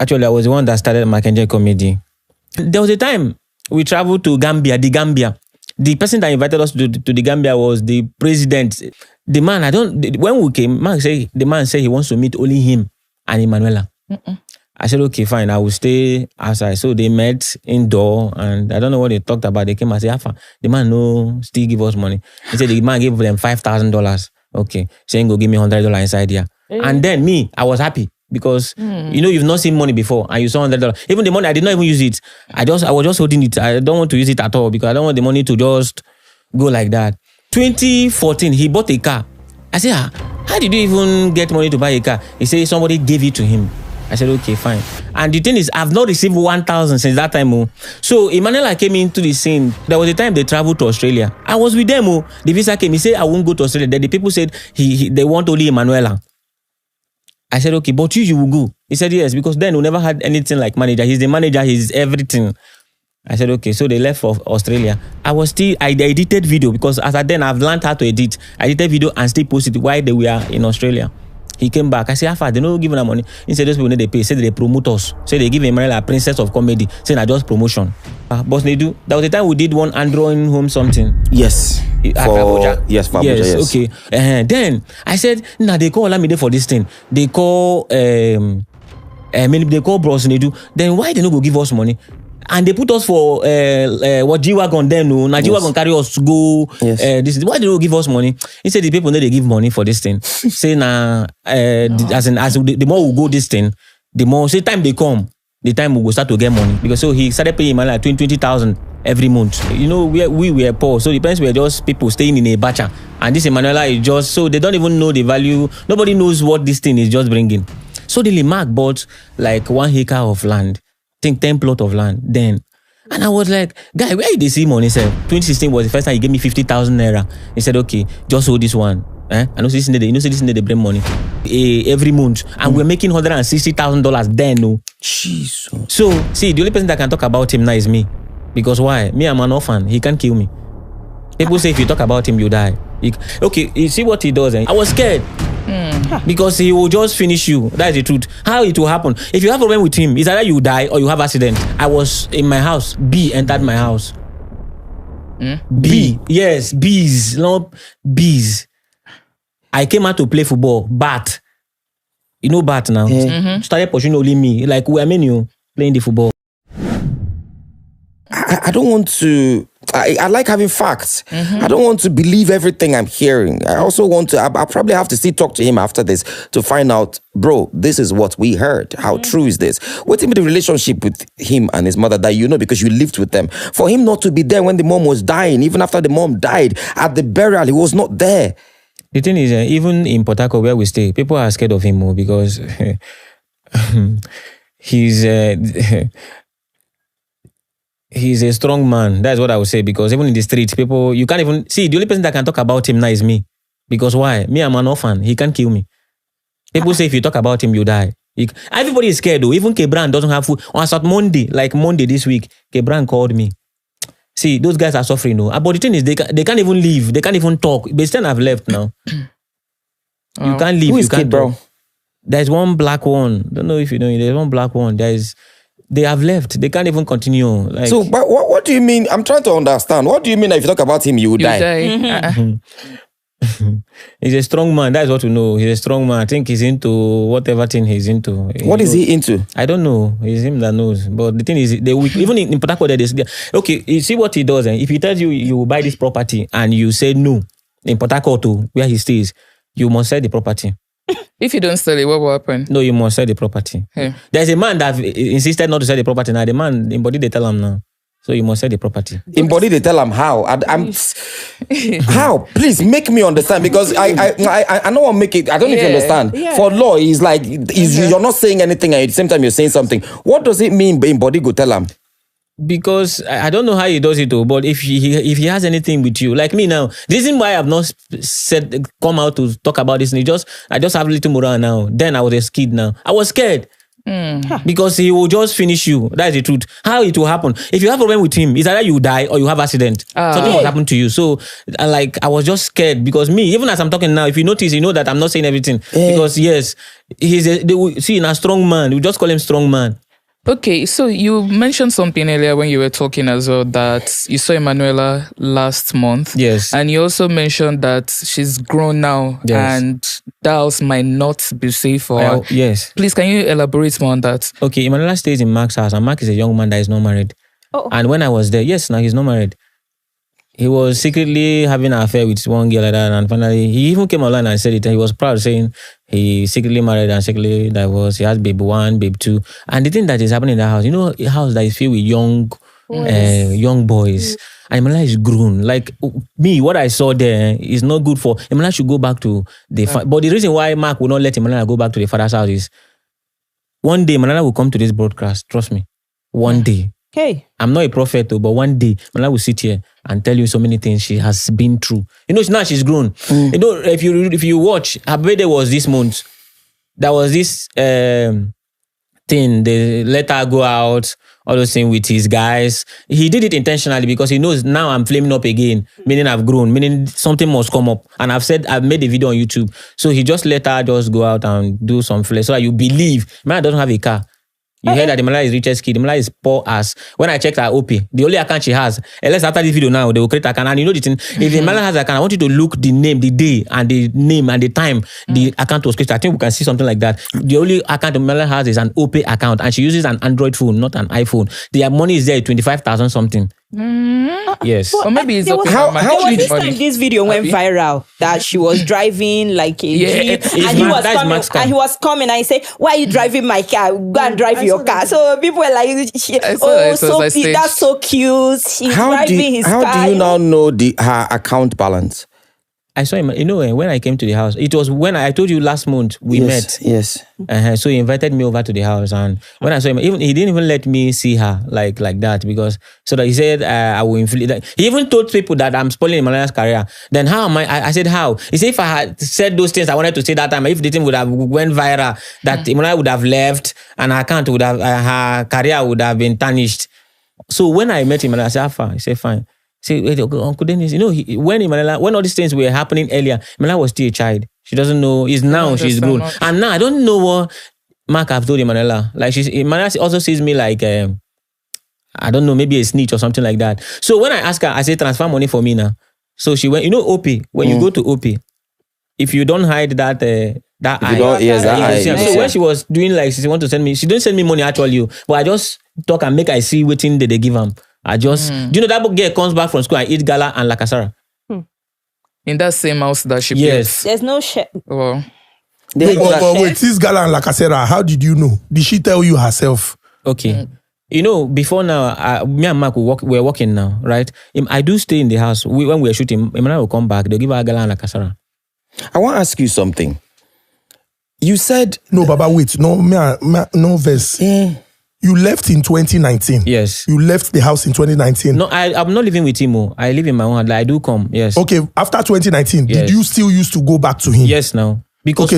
Actually, I was the one that started Mackenzie Comedy. There was a time we traveled to Gambia, the Gambia. The person that invited us to the Gambia was the president. The man, when we came, the man said he wants to meet only him and Emanuela. I said, okay, fine, I will stay outside. So they met indoor, and I don't know what they talked about. They came and said, Alpha, the man still give us money. He said the man gave them $5,000. Okay, saying go give me $100 inside here. And then me, I was happy because you've not seen money before and you saw $100. Even the money, I did not even use it. I was just holding it. I don't want to use it at all because I don't want the money to just go like that. 2014, he bought a car. I said, how did you even get money to buy a car? He said somebody gave it to him. I said, okay, fine. And the thing is, I've not received 1,000 since that time. So Emanuela came into the scene. There was a time they traveled to Australia. I was with them. The visa came. He said, I won't go to Australia. Then the people said they want only Emanuela. I said, okay, but you will go. He said, yes, because then we never had anything like manager. He's the manager. He's everything. I said, okay. So they left for Australia. I edited video because as then I've learned how to edit. I edited video and still posted it while they were in Australia. He came back. I said, Alpha, they don't give them money. He said, those people need to pay. He said, they promote us. So they give Emanuela a princess of comedy. Saying, I just promotion. But they do. There was a time we did one Android home something. Yes. For Abuja, yes. Okay. Then I said, they call Olamide for this thing. They call Bros Nedu. Then why they not go give us money? And they put us for what G-Wagon then. Now G-Wagon carry us to go. This why they don't give us money? He said the people know they give money for this thing. Say the more we go this thing, the more time they come, the time we will start to get money. Because so he started paying like 20,000 every month. We were poor, so the parents were just people staying in a bacha. And this Emanuela is just so they don't even know the value. Nobody knows what this thing is just bringing. So the Mark bought like 1 acre of land. I think 10 plot of land then. And I was like, guy, where did they see money? He said, 2016 was the first time he gave me 50,000 naira. He said, okay, just hold this one. I know this they bring money every month. And we're making $160,000 then. No. Jesus. So, see, the only person that can talk about him now is me. Because why? Me, I'm an orphan. He can't kill me. People say if you talk about him, you die. Okay, you see what he does. I was scared. Because he will just finish you. That's the truth. How it will happen? If you have a problem with him, it's either you die or you have accident. I was in my house. B entered my house. B. Yes, bees. Not bees. I came out to play football. Bat. You know Bat now? Started pushing only me. Like, we are playing the football. I don't want to... I like having facts. I don't want to believe everything I'm hearing. I also want to... I probably have to still talk to him after this to find out, bro, this is what we heard. How true is this? What's the relationship with him and his mother that you know because you lived with them? For him not to be there when the mom was dying, even after the mom died, at the burial, he was not there. The thing is, even in Port Harcourt where we stay, people are scared of him more because he's a strong man. That's what I would say. Because even in the streets, people, you can't even see. The only person that can talk about him now is me. Because why? Me, I'm an orphan. He can't kill me. People say if you talk about him, you die. Everybody is scared though. Even Kebran doesn't have food. On Monday, like Monday this week, Kebran called me. See, those guys are suffering now. But the thing is, they can't even leave. They can't even talk. They still have left now. You can't leave. Who is you can't Kid, bro? There's one black one. Don't know if you know. There's one black one. They have left. They can't even continue. Like, so, but what do you mean? I'm trying to understand. What do you mean that if you talk about him, you will die? He's a strong man. That's what we know. He's a strong man. I think he's into whatever thing he's into. What is he into? I don't know. It's him that knows. But the thing is, even in Port Harcourt, okay, you see what he does. If he tells you you will buy this property and you say no, in Port Harcourt where he stays, you must sell the property. If you don't sell it, what will happen? No, you must sell the property. Hey. There's a man that insisted not to sell the property. Now the man in body they tell him now. So you must sell the property. In body they tell him how. How? Please make me understand because I don't want to make it. I don't know if you understand. Yeah. For law, it's like you're not saying anything and at the same time you're saying something. What does it mean in body go tell him? Because I don't know how he does it though, but if he has anything with you, like me now, the reason why I've not come out to talk about this, I just have a little morale now. Then I was a kid now. I was scared. Because he will just finish you. That is the truth. How it will happen? If you have a problem with him, it's either you die or you have accident. Something will happen to you. So, I was just scared because me, even as I'm talking now, if you notice, you know that I'm not saying everything. Because yes, in a strong man. We just call him strong man. Okay, so you mentioned something earlier when you were talking as well that you saw Emanuela last month. Yes. And you also mentioned that she's grown now and that house might not be safe for her. Yes. Please, can you elaborate more on that? Okay, Emanuela stays in Mark's house and Mark is a young man that is not married. And when I was there, yes, now he's not married. He was secretly having an affair with one girl like that, and finally he even came online and said it. And he was proud, saying he secretly married and secretly divorced. He has baby 1, baby 2, and the thing that is happening in that house, a house that is filled with young boys. And Emanuela is grown. Like me, what I saw there is not good for Emanuela. Should go back to the. But the reason why Mark will not let Emanuela go back to the father's house is one day Emanuela will come to this broadcast. Trust me, one day. Hey, I'm not a prophet, but one day Emanuela will sit here and tell you so many things she has been through. Now she's grown. If you watch, her birthday was this month. There was this thing. They let her go out, all those things with his guys. He did it intentionally because he knows now I'm flaming up again, meaning I've grown, meaning something must come up. And I've made a video on YouTube. So he just let her just go out and do some flex so that you believe. Emanuela doesn't have a car. You heard that Emanuela is richest kid. Emanuela is poor as. When I checked her OP, the only account she has, unless after this video now, they will create an account. And you know the thing, if Emanuela has an account, I want you to look the name, the day, and the name and the time the account was created. I think we can see something like that. The only account Emanuela has is an OP account, and she uses an Android phone, not an iPhone. Their money is there, 25,000 something. Yes. Or maybe it's okay. How this time this video went viral that she was driving like a Jeep and he was coming and he said, "Why are you driving my car? Go and drive your car." So people were like, that's so cute. She's driving his car. How do you now know her account balance? I saw him, when I came to the house, it was when I told you last month we met. Yes. So he invited me over to the house, and when I saw him, he didn't even let me see her like that because so that he said I will inflict. He even told people that I'm spoiling Emanuela's career. Then how am I? I said how? He said if I had said those things I wanted to say that time, if the thing would have went viral, that Emanuela would have left and her account would have her career would have been tarnished. So when I met him, I said, "How far?" He said, "Fine." Say, Uncle Dennis, when all these things were happening earlier, Emanuela was still a child. She doesn't know. She's grown. And now I don't know what Mark have told Emanuela. Like Emanuela also sees me like, I don't know, maybe a snitch or something like that. So when I ask her, I say, transfer money for me now. So she went, OP, when you go to OP, if you don't hide that eye. So when she was doing like, she want to send me, she didn't send me money actually, but I just talk and make I see what thing they give them. Do you know that girl comes back from school and eat gala and lakasara? In that same house that she built? There's no shit. Well, wait, this gala and lakasara, how did you know? Did she tell you herself? Okay. Before now, me and Mark, we're working now, right? I do stay in the house. When we're shooting, Emanuela will come back. They'll give her gala and lakasara. I want to ask you something. You said... No, Baba, wait. No verse. You left in 2019. Yes. You left the house in 2019. No, I'm not living with him. I live in my own house. I do come. Yes. Okay. After 2019, did you still used to go back to him? Yes, now. Because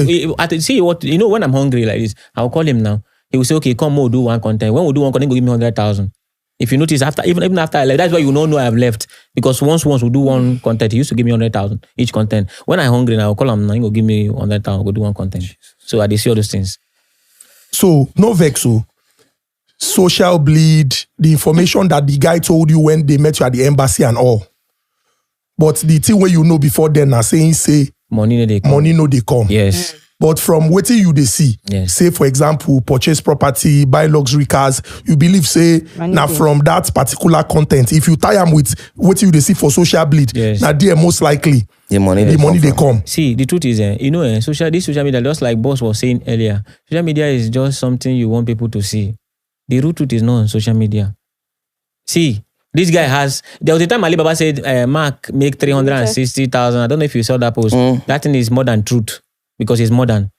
see what when I'm hungry like this, I'll call him now. He will say, "Okay, come, we'll do one content. When we do one content, go give me 100,000." If you notice, even after I left, that's why you don't know I have left. Because once we do one content, he used to give me 100,000 each content. When I'm hungry now, I'll call him now. He will give me 100,000. Go do one content. So I see all those things. So no vexo. Social bleed, the information that the guy told you when they met you at the embassy and all. But the thing where you know before then are saying, money no they come. Money no they come. Yes. But from what you they see, say for example, purchase property, buy luxury cars, you believe now from that particular content, if you tie them with what you they see for social bleed, now they are most likely the money they come. See, the truth is, this social media, just like Boss was saying earlier, social media is just something you want people to see. The real truth is not on social media. See, this guy there was a time Alibaba said, Mark make 360,000. I don't know if you saw that post. That thing is more than truth because it's modern.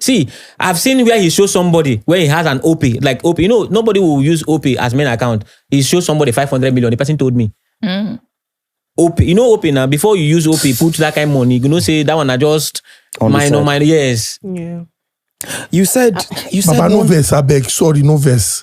See, I've seen where he shows somebody where he has an OP, like OP. Nobody will use OP as main account. He shows somebody 500 million. The person told me. OP, OP now, before you use OP, put that kind of money, say that one are just minor, yes. Yeah. You said Baba, no verse, I beg. Sorry, no verse.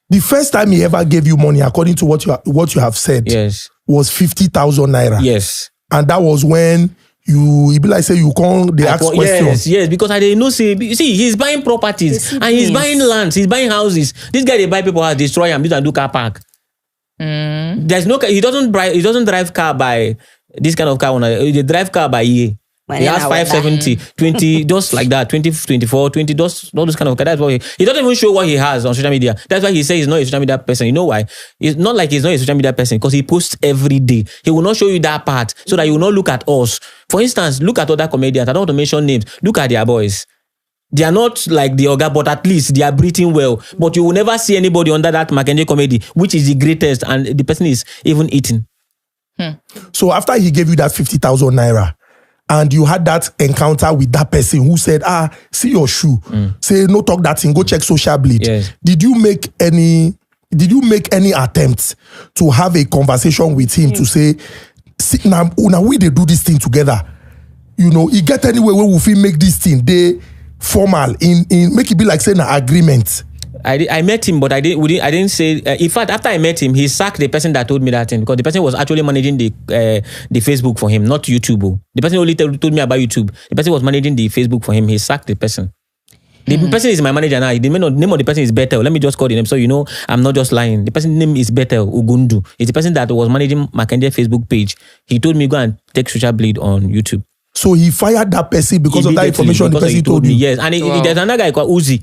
The first time he ever gave you money, according to what you have said, Yes. was 50,000 naira. Yes. And that was when you be like say you come, they ask questions. Yes, because I didn't know. See, he's buying properties and he's buying lands, he's buying houses. This guy, they buy people house, destroy them, and do car park. There's no. He doesn't drive car by this kind of car. They drive car by year. He has 570, 20, just like that, 20, 24, 20, just all those kind of. That's why he doesn't even show what he has on social media. That's why he says he's not a social media person. You know why? It's not like he's not a social media person because he posts every day. He will not show you that part so that you will not look at us. For instance, look at other comedians. I don't want to mention names. Look at their boys. They are not like the Oga, but at least they are breathing well. But you will never see anybody under that Mackenzie comedy, which is the greatest, and the person is even eating. So after he gave you that 50,000 naira, and you had that encounter with that person who said, see your shoe. Say, no talk that thing, go check social bleed. Yes. Did you make any attempt to have a conversation with him to say, see, now we they do this thing together? You know, he get anywhere where we feel make this thing, they formal, in make it be like saying an agreement. I met him, but I didn't say. In fact, after I met him, he sacked the person that told me that thing because the person was actually managing the Facebook for him, not YouTube. The person only told me about YouTube. The person was managing the Facebook for him. He sacked the person. The person is my manager now. The name of the person is Bethel. Let me just call the name so you know I'm not just lying. The person's name is Bethel Ugundu. It's the person that was managing Mackenzie Facebook page. He told me go and take Social Bleed on YouTube. So he fired that person because of that information the person told me. Yes, and there's another guy called Uzi.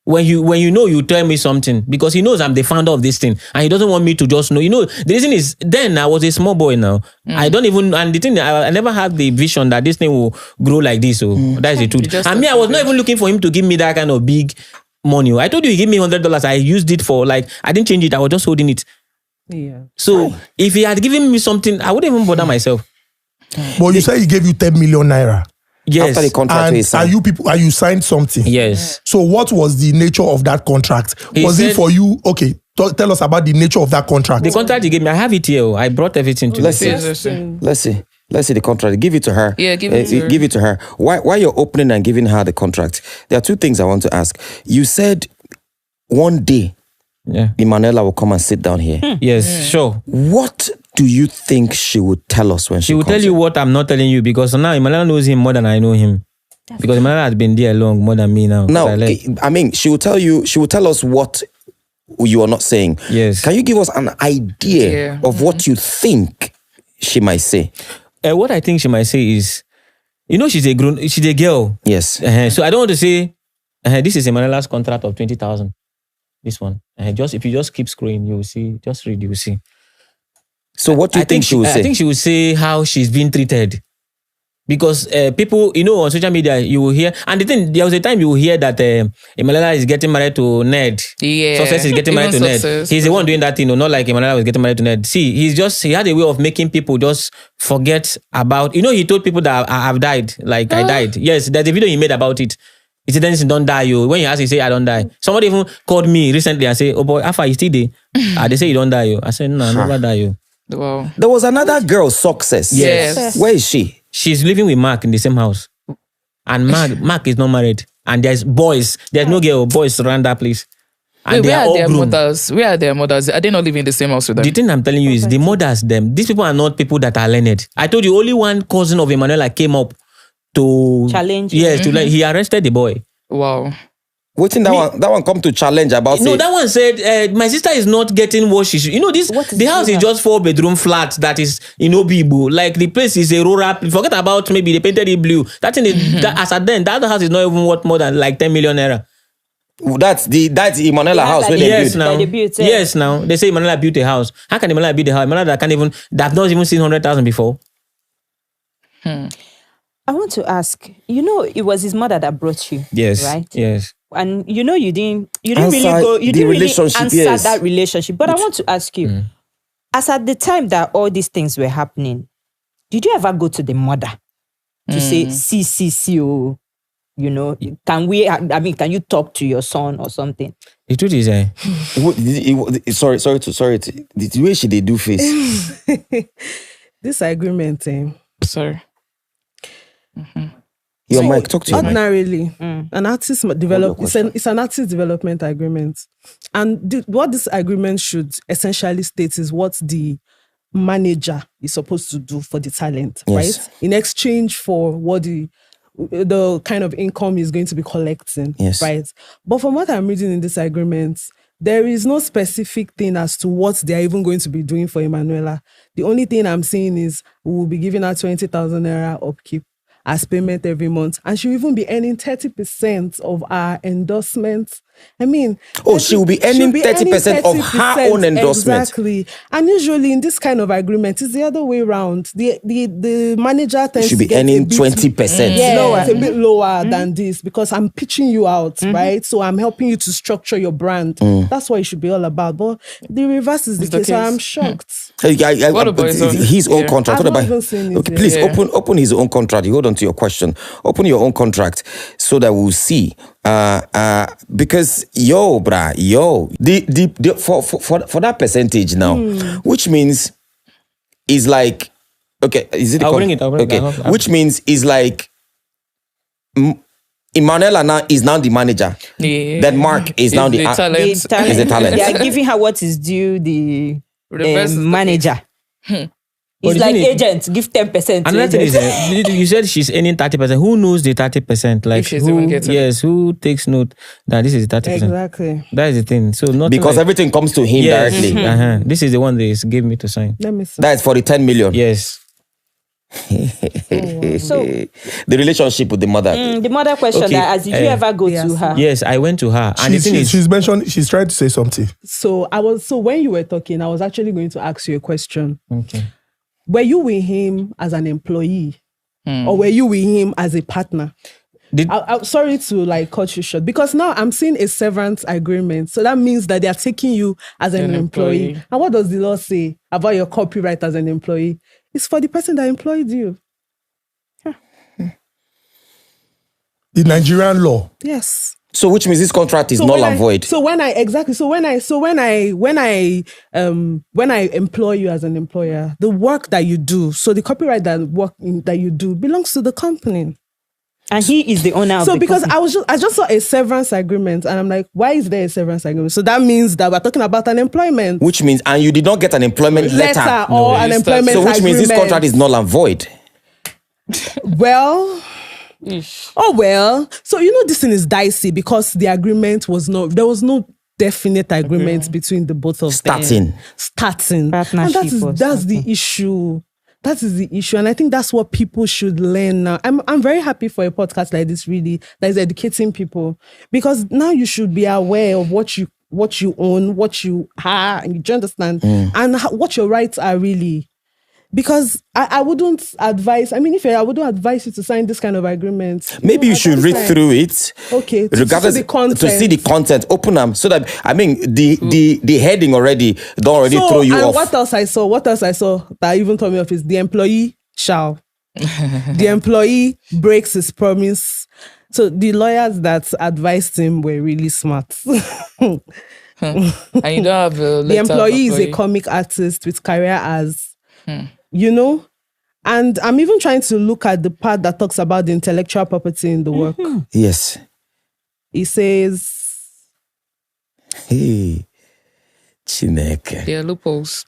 When you know, you tell me something because he knows I'm the founder of this thing and he doesn't want me to just know. You know, the reason is then I was a small boy now. I don't even, and the thing, I never had the vision that this thing will grow like this. So that is the truth. And me, I was not even looking for him to give me that kind of big money. I told you he gave me $100. I used it for I didn't change it. I was just holding it. Yeah. So if he had given me something, I wouldn't even bother myself. But you say he gave you 10 million naira. Yes. After the contract is signed. You signed something? Yes. So what was the nature of that contract? Was it for you? Okay, tell us about the nature of that contract. The contract he gave me, I have it here. I brought everything to Let's see the contract. Give it to her. Yeah, give it to her. Give it to her. Why you're opening and giving her the contract? There are two things I want to ask. You said one day, Emanuela will come and sit down here. Yes, sure. What do you think she would tell us when she will tell you what I'm not telling you because now Emanuela knows him more than I know him. Because Emanuela has been there long, more than me now. Now, I mean, she will tell us what you are not saying. Yes. Can you give us an idea of what you think she might say? What I think she might say is, you know, she's a girl. Yes. So I don't want to say, this is Emanuela's contract of 20,000. This one. If you just keep scrolling, you will see. Just read, you will see. So what do you think she will say? I think she will say how she's being treated. Because people, you know, on social media, you will hear, and the thing, there was a time you will hear that Emanuela is getting married to Ned. Yeah. Success is getting married to Ned. He's the one doing that thing, not like Emanuela was getting married to Ned. See, he had a way of making people just forget about, you know, he told people that I've died, like I died. Yes, there's a video he made about it. He said, Dennis, don't die, you. When you ask, he say, I don't die. Somebody even called me recently and say, oh boy, Alpha, you still there? They say you don't die, you. I said, no, I never die, you. Wow. There was another girl, Success. Yes. Where is she? She's living with Mark in the same house. And Mark is not married. And there's boys. There's no girl, boys around that place. And where are their mothers? Where are their mothers? Are they not living in the same house with them? The thing I'm telling you is the mothers, them. These people are not people that are learned. I told you, only one cousin of Emanuela came up to challenge. Yes, to he arrested the boy. Wow. Waiting that one come to challenge about No, that one said, my sister is not getting what she should. You know, the house is just 4-bedroom flat that is in Obibo. Like the place is a rural. Forget about maybe they painted it blue. That thing is, as at then, that house is not even worth more than like 10 million naira. That's Emanuela house where they built. Yes, now they say Emanuela built a house. How can Emanuela build a house? Emanuela that not even seen 100,000 before. I want to ask. You know, it was his mother that brought you. Yes. Right. Yes. And you know, you didn't really go. You didn't really answer that relationship. But I want to ask you, as at the time that all these things were happening, did you ever go to the mother to say, see, oh, you know, can you talk to your son or something? The truth is, sorry. The way she did do face. This agreement, Sorry. Your mic, talk to you. Ordinarily, an artist develop it's an artist development agreement, and what this agreement should essentially state is what the manager is supposed to do for the talent, right? In exchange for what the kind of income is going to be collecting, right? But from what I'm reading in this agreement, there is no specific thing as to what they are even going to be doing for Emanuela. The only thing I'm seeing is we will be giving her 20,000 naira upkeep as payment every month, and she'll even be earning 30% of our endorsements. I mean, she will be earning 30% of her own endorsement. Exactly. And usually in this kind of agreement, it's the other way around. The manager tends should be to earning 20%. It's a bit lower than this because I'm pitching you out, right? So I'm helping you to structure your brand. That's what it should be all about. But the reverse is the case. So I'm shocked. What about his own contract? I've not even seen it. Please open his own contract. You hold on to your question. Open your own contract so that we'll see. Because for that percentage now, which means is like, okay, is it? I'll bring it. Okay, which means is like Emanuela now is now the manager. Then Mark is now the talent. Is the talent. They are giving her what is due the manager. It's like agents give 10%. Another thing is, you said she's earning 30%. Who knows the 30%? Like, who takes note that this is 30%? Exactly. That is the thing. So because everything comes to him directly. This is the one they gave me to sign. Let me see. That's for the 10 million. Yes. So the relationship with the mother. The mother question that did you ever go to her? Yes, I went to her. And she's mentioned, she's trying to say something. So when you were talking, I was actually going to ask you a question. Okay. Were you with him as an employee or were you with him as a partner? I'm sorry to cut you short because now I'm seeing a severance agreement. So that means that they are taking you as an employee. And what does the law say about your copyright as an employee? It's for the person that employed you. The Nigerian law. Yes. So which means this contract is null and void. When I employ you as an employer, the work that you do, so the copyright that you do belongs to the company. And he is the owner of the because company. I just saw a severance agreement and I'm like, why is there a severance agreement? So that means that we're talking about an employment. Which means, and you did not get an employment letter. Or an employment agreement. So which means this contract is null and void. Well... So this thing is dicey because the agreement there was no definite agreement between the both of them. Starting. Partnership. And that's the issue. That is the issue. And I think that's what people should learn now. I'm very happy for a podcast like this, really, that is educating people. Because now you should be aware of what you own, what you are, and you understand, and what your rights are really. Because I wouldn't advise, I wouldn't advise you to sign this kind of agreement. Maybe you should read through it. Okay. Regardless, to see the content. Open them so that, the heading throw you off. What else I saw that even told me off is the employee shall. The employee breaks his promise. So the lawyers that advised him were really smart. And you don't have the employee is a comic artist with career as... And I'm even trying to look at the part that talks about the intellectual property in the work. Yes. It says... Hey, Chineke. Yeah, loopholes.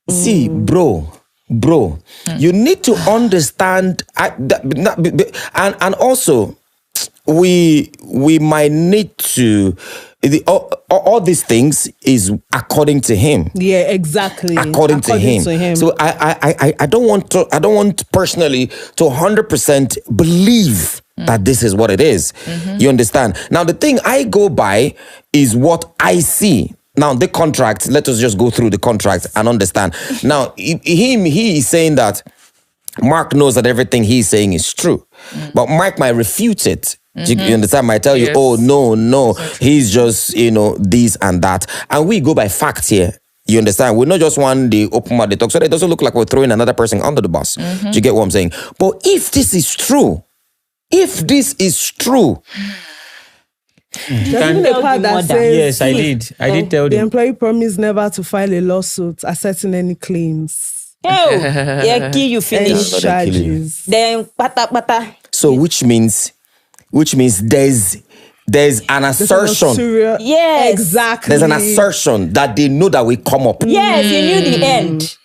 See, bro, you need to understand, and also, we might need to... all these things is according to him. Yeah, exactly. According to him. So I don't want personally to 100% believe that this is what it is. You understand? Now the thing I go by is what I see. Now the contract, let us just go through the contract and understand. Now he is saying that Mark knows that everything he's saying is true. But Mark might refute it. You understand? Might tell you, oh, no, he's just, this and that. And we go by facts here. You understand? We're not just one day open mouth, they talk. So it doesn't look like we're throwing another person under the bus. Do you get what I'm saying? But if this is true, there's even a part that says... Yes, I did tell the them. employee promised never to file a lawsuit asserting any claims. Kill you finish. Any charges. Then pata. So which means there's an assertion. Yes, exactly. There's an assertion that they know that we come up. Yes, you knew the end.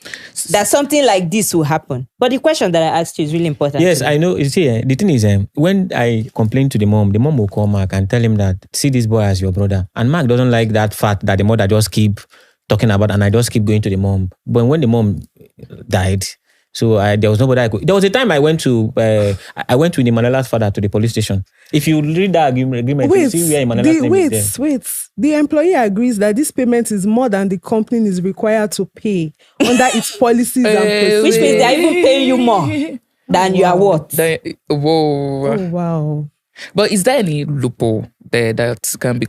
That something like this will happen. But the question that I asked you is really important. Yes, I know. You see, the thing is, when I complain to the mom will call Mark and tell him that, see this boy as your brother. And Mark doesn't like that fact that the mother just keep talking about, and I just keep going to the mom. But when the mom died, so there was nobody I could. There was a time I went with Emanuela's father to the police station. If you read that agreement, you see where Emanuela's name is there. Wait. The employee agrees that this payment is more than the company is required to pay under its policies and procedures. Which means they're even paying you more than you are worth. Whoa. Oh, wow. But is there any loophole there that can be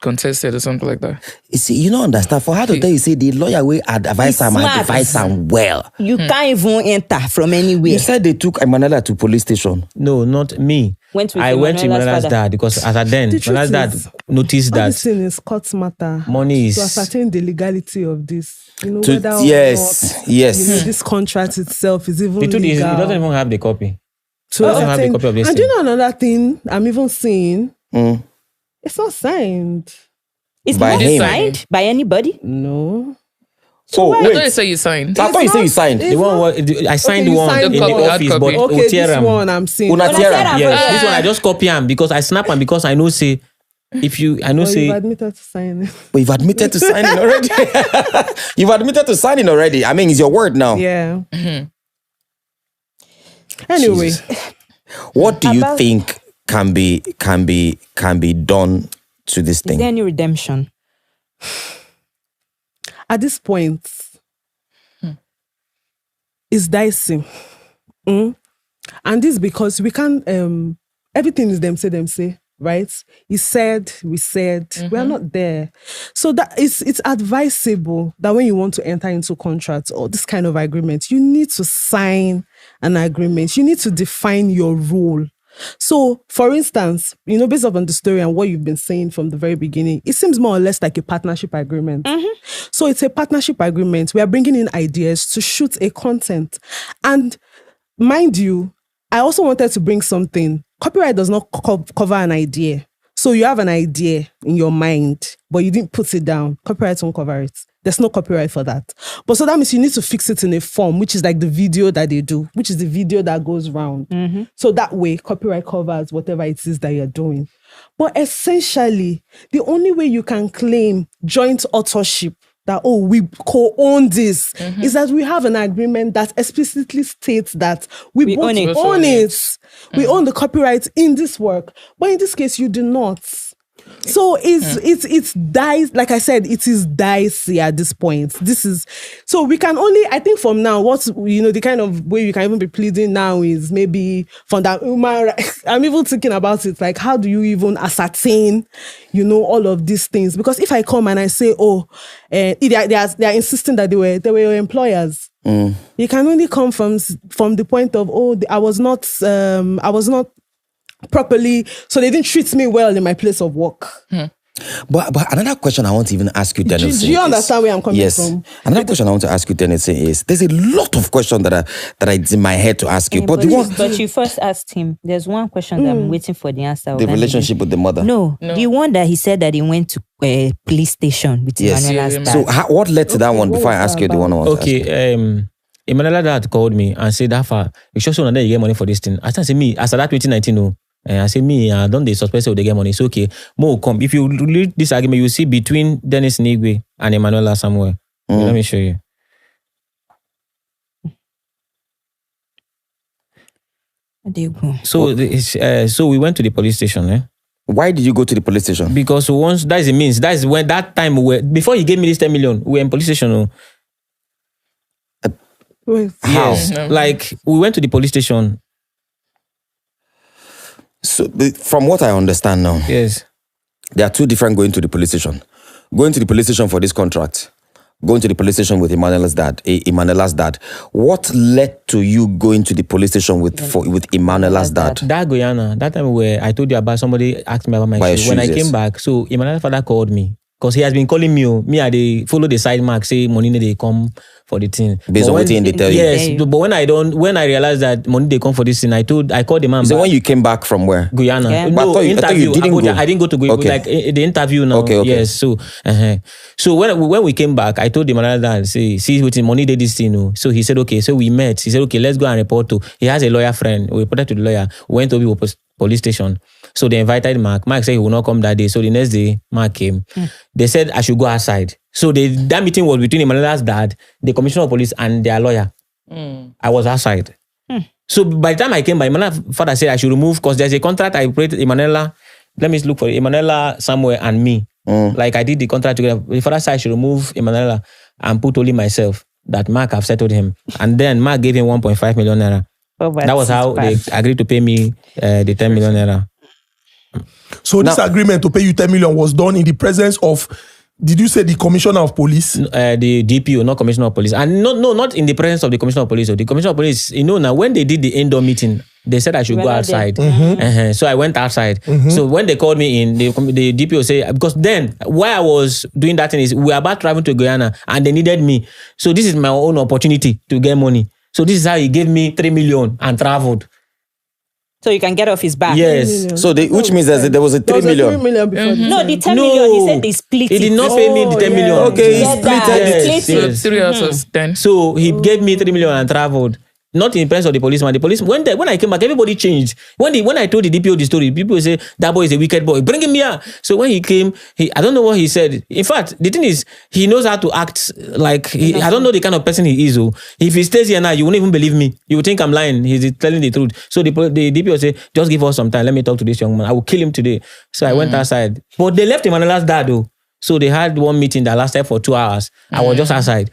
contested or something like that? You see, you don't understand. For her to tell you, say the lawyer will advise her and advise her well. You can't even enter from anywhere. You said they took Emanuela to police station. No, not me. I went to Emanuela's dad because as at then, Emanuela's dad noticed that this thing is court matter. Money is to ascertain the legality of this. You know, to, whether yes, or not, yes. you know, this contract itself is even legal. He doesn't even have the copy. To doesn't have the copy of this and thing. you know another thing I'm even seeing? It's not signed. It's by not him. Signed by anybody? No. So I wait. thought you say you signed. I thought you said you signed. The one I signed you one signed in one. the office, but Okay, this one I'm seeing. Unatiera. yes, this one I just copy him because I snap him because I know say You've admitted to sign it. But you've admitted to signing already. You've admitted to signing already. I mean, it's your word now. Yeah. Anyway, what do you think can be done to this Is thing? there any redemption? at this point, it's dicey. And this because we can't, everything is them say, right? He said, we said, we are not there. So that it's advisable that when you want to enter into contracts or this kind of agreement, you need to sign an agreement. You need to define your role. So, for instance, you know, based on the story and what you've been saying from the very beginning, it seems more or less like a partnership agreement. So it's a partnership agreement. We are bringing in ideas to shoot a content. And mind you, I also wanted to bring something. Copyright does not cover an idea. So you have an idea in your mind, but you didn't put it down. Copyright won't cover it. There's no copyright for that. But so that means you need to fix it in a form, which is like the video that they do, which is the video that goes round. So that way, copyright covers whatever it is that you're doing. But essentially, the only way you can claim joint authorship, that, oh, we co-own this, is that we have an agreement that explicitly states that we both own it. We own the copyright in this work. But in this case, you do not. So it's dicey. Like I said, it is dicey at this point. So we can only, I think from now, the kind of way you can even be pleading now is maybe from that human right. I'm even thinking about it, like how do you even ascertain, all of these things? Because if I come and I say, they are insisting that they were your employers. You can only come from the point of, I was not properly, so they didn't treat me well in my place of work. But another question I want to even ask you, Dennis. Do you understand where I'm coming from? Another question I want to ask you, Dennis, is there's a lot of questions that are in my head to ask you. But you first asked him. There's one question that I'm waiting for the answer. The relationship with the mother. No, the one that he said that he went to a police station with Emanuela's dad. So what led to that one before I ask you the one I want to ask? Emanuela dad called me and said, "Hafa, you sure so that you get money for this thing?" I said, "Me, as at that 2019, no." I say, I don't they suspect they get money. It's okay. Mo come. If you read this argument, you see between Dennis Nigwe and Emanuela somewhere. Let me show you. So we went to the police station. Why did you go to the police station? Because once that is when that time before he gave me this 10 million, we were in police station. How? Yes. Like we went to the police station. So, from what I understand now, yes, there are two different going to the police station. Going to the police station for this contract, going to the police station with Emanuela's dad. What led to you going to the police station with Emanuela's dad? That Guyana, that time where I told you about somebody asked me about my shoes. When I came back, so Emanuela's father called me Because he has been calling me, I follow the side mark, say money they come for the thing. Based on what they tell you. Yes, but when I realized that money they come for this thing, I called the man. So when you came back from where? Guyana. Yeah. No, I thought you didn't go. I didn't go to Guyana. Okay. Like the interview now. Okay. Yes. So when we came back, I told the man that see with him, money did this thing. No. So he said, okay. So we met. He said, okay, let's go and report to. He has a lawyer friend. We reported to the lawyer. We went to the police station. So they invited Mark. Mark said he will not come that day. So the next day, Mark came. They said I should go outside. So that meeting was between Emanuela's dad, the commissioner of police, and their lawyer. I was outside. So by the time I came by, Emanuela's father said I should remove, because there's a contract I created Emanuela. Let me look for it. Emanuela, Samuel, and me. Like I did the contract together. The father said I should remove Emanuela and put only myself. That Mark have settled him. And then Mark gave him 1.5 million naira. That was how they agreed to pay me the 10 million naira. So this agreement to pay you 10 million was done in the presence of, did you say the commissioner of police? The DPO, not commissioner of police. And not in the presence of the commissioner of police. The commissioner of police, now when they did the indoor meeting, they said I should go outside. So I went outside. So when they called me in, the DPO said, because then why I was doing that thing is we were about traveling to Guyana and they needed me. So this is my own opportunity to get money. So this is how he gave me 3 million and traveled. So you can get off his back. Yes. So which means that there was a 3 million. 3 million before. No, the 10 million, he said they split He did not pay me the 10 million. Okay, he Yeah, split it. Yes. So 3 out of 10. So he gave me 3 million and traveled. Not in the presence of the policeman. The policeman, when I came back, everybody changed. When I told the DPO the story, people say that boy is a wicked boy. Bring him here. So when he came, I don't know what he said. In fact, the thing is, he knows how to act. Like I don't know the kind of person he is. If he stays here now, you won't even believe me. You would think I'm lying. He's telling the truth. So the DPO say, just give us some time. Let me talk to this young man. I will kill him today. So I went outside. But they left Emanuela's dad though. So they had one meeting that lasted for 2 hours. I was just outside.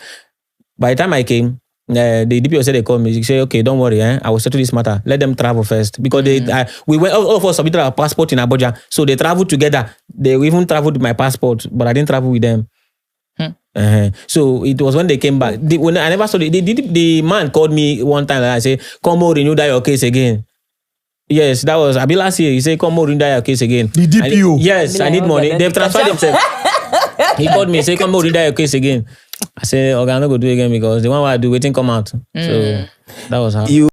By the time I came, the DPO said they called me. They said, okay, don't worry, I will settle this matter. Let them travel first. Because we went, all of us submitted our passport in Abuja. So they traveled together. They even traveled with my passport, but I didn't travel with them. So it was when they came back. When I never saw the man called me one time and I said, come on, renew that your case again. Yes, that was Abi last year. He said, come on, renew that your case again. The DPO? Yes, I need money. They've transferred themselves. He called me, say, come on, renew that your case again. I said, okay, I'm not going to do it again because the one I do, waiting come out. So that was how.